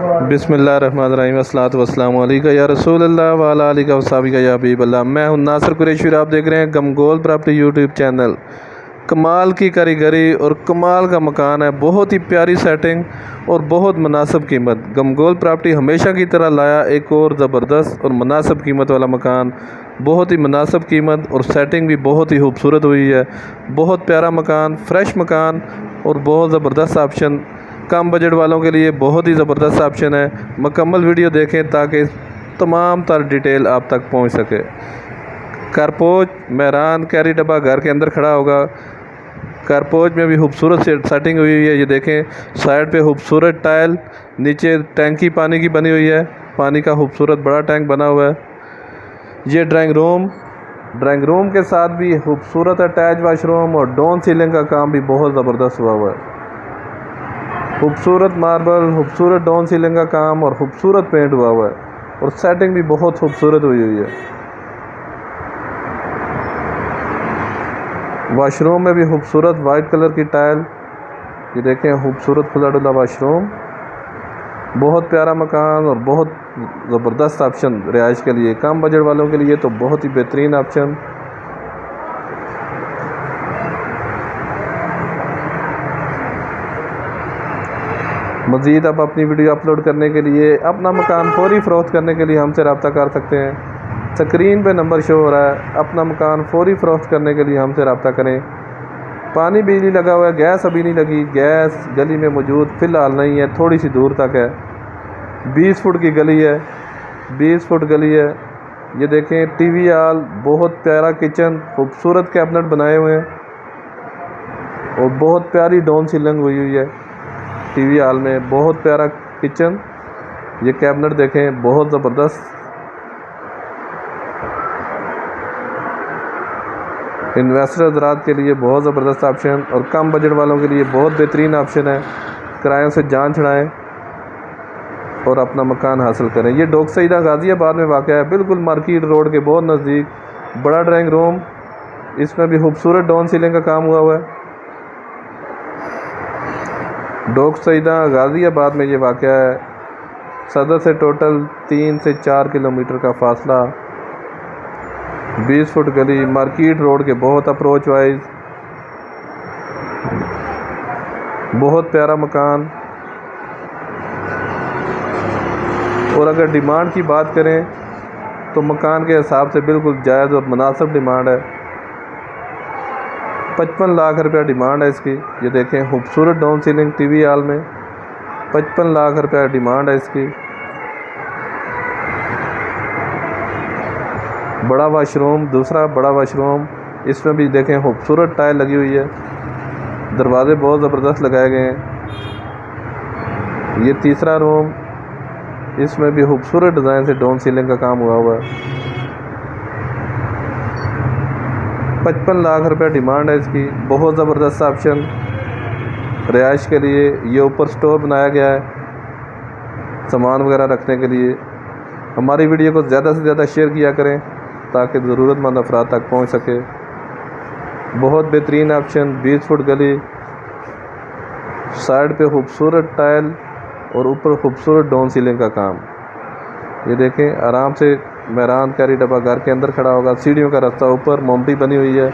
बिस्मिल्लाहिर्रहमानिर्रहीम अस्सलातु वस्सलामु अलैका या रसूलल्लाह व अला आलिका व सहाबिका या हबीबल्लाह। मैं हूं नासिर कुरैशी और आप देख रहे हैं गमगोल प्रॉपर्टी यूट्यूब चैनल। कमाल की कारीगरी और कमाल का मकान है, बहुत ही प्यारी सेटिंग और बहुत मुनासिब कीमत। गमगोल प्रॉपर्टी हमेशा की तरह लाया एक और ज़बरदस्त और मुनासिब कीमत वाला मकान। बहुत ही मुनासिब कीमत और सेटिंग भी बहुत ही खूबसूरत हुई है। बहुत प्यारा मकान, फ्रेश मकान और बहुत ज़बरदस्त ऑप्शन। कम बजट वालों के लिए बहुत ही ज़बरदस्त ऑप्शन है। मुकम्मल वीडियो देखें ताकि तमाम तर डिटेल आप तक पहुंच सके। कारपोच मेहरान कैरी डब्बा घर के अंदर खड़ा होगा। कारपोच में भी खूबसूरत सेटिंग हुई है। ये देखें, साइड पे खूबसूरत टाइल, नीचे टैंकी पानी की बनी हुई है। पानी का खूबसूरत बड़ा टैंक बना हुआ है। ये ड्राइंग रूम के साथ भी खूबसूरत अटैच वाशरूम और डाउन सीलिंग का काम भी बहुत ज़बरदस्त हुआ है। खूबसूरत मार्बल, खूबसूरत डाउन सीलिंग का काम और खूबसूरत पेंट हुआ है और सेटिंग भी बहुत खूबसूरत हुई है। वाशरूम में भी खूबसूरत वाइट कलर की टाइल। ये देखें, खूबसूरत खुला डुला वाशरूम। बहुत प्यारा मकान और बहुत ज़बरदस्त ऑप्शन रिहाइश के लिए। कम बजट वालों के लिए तो बहुत ही बेहतरीन ऑप्शन। मज़ीद आप अपनी वीडियो अपलोड करने के लिए, अपना मकान फौरी फ़रोख्त करने के लिए हमसे रब्ता कर सकते हैं। स्क्रीन पे नंबर शो हो रहा है। अपना मकान फौरी फ़रोख्त करने के लिए हमसे रब्ता करें। पानी बिजली लगा हुआ है, गैस अभी नहीं लगी। गैस गली में मौजूद फ़िलहाल नहीं है, थोड़ी सी दूर तक है। 20 फुट की गली है, 20 फुट गली है। ये देखें, टीवी हॉल, बहुत प्यारा किचन, खूबसूरत कैबिनेट बनाए हुए हैं और बहुत प्यारी डाउन सीलिंग हुई हुई है। टीवी हॉल में बहुत प्यारा किचन। ये कैबिनेट देखें, बहुत ज़बरदस्त। इन्वेस्टर हज़रात के लिए बहुत ज़बरदस्त ऑप्शन और कम बजट वालों के लिए बहुत बेहतरीन ऑप्शन है। किरायों से जान छुड़ाएं और अपना मकान हासिल करें। ये डोक सईदा गाज़ियाबाद में वाक़ है, बिल्कुल मार्केट रोड के बहुत नज़दीक। बड़ा ड्राइंग रूम, इसमें भी खूबसूरत डाउन सीलिंग का काम हुआ है। डोक सईदा गाज़ियाबाद में ये वाक़ है। सदर से टोटल 3 से 4 किलोमीटर का फासला। 20 फुट गली, मार्केट रोड के बहुत अप्रोच वाइज। बहुत प्यारा मकान। और अगर डिमांड की बात करें तो मकान के हिसाब से बिल्कुल जायज़ और मुनासिब डिमांड है। 55 लाख रुपया डिमांड है इसकी। ये देखें, खूबसूरत डाउन सीलिंग टीवी हॉल में 55 लाख रुपया डिमांड है इसकी। बड़ा वाशरूम, दूसरा बड़ा वाशरूम, इसमें भी देखें खूबसूरत टाइल लगी हुई है। दरवाजे बहुत ज़बरदस्त लगाए गए हैं। ये तीसरा रूम, इसमें भी खूबसूरत डिज़ाइन से डाउन सीलिंग का काम हुआ है। 55 लाख रुपया डिमांड है इसकी। बहुत ज़बरदस्त ऑप्शन रिहाइश के लिए। ये ऊपर स्टोर बनाया गया है सामान वगैरह रखने के लिए। हमारी वीडियो को ज़्यादा से ज़्यादा शेयर किया करें ताकि ज़रूरतमंद अफराद तक पहुंच सके। बहुत बेहतरीन ऑप्शन। 20 फुट गली, साइड पे खूबसूरत टाइल और ऊपर खूबसूरत डाउन सीलिंग का काम। ये देखें, आराम से मेहरान कैरी डब्बा घर के अंदर खड़ा होगा। सीढ़ियों का रास्ता ऊपर, मोमटी बनी हुई है।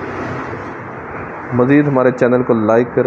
मज़ीद हमारे चैनल को लाइक करें।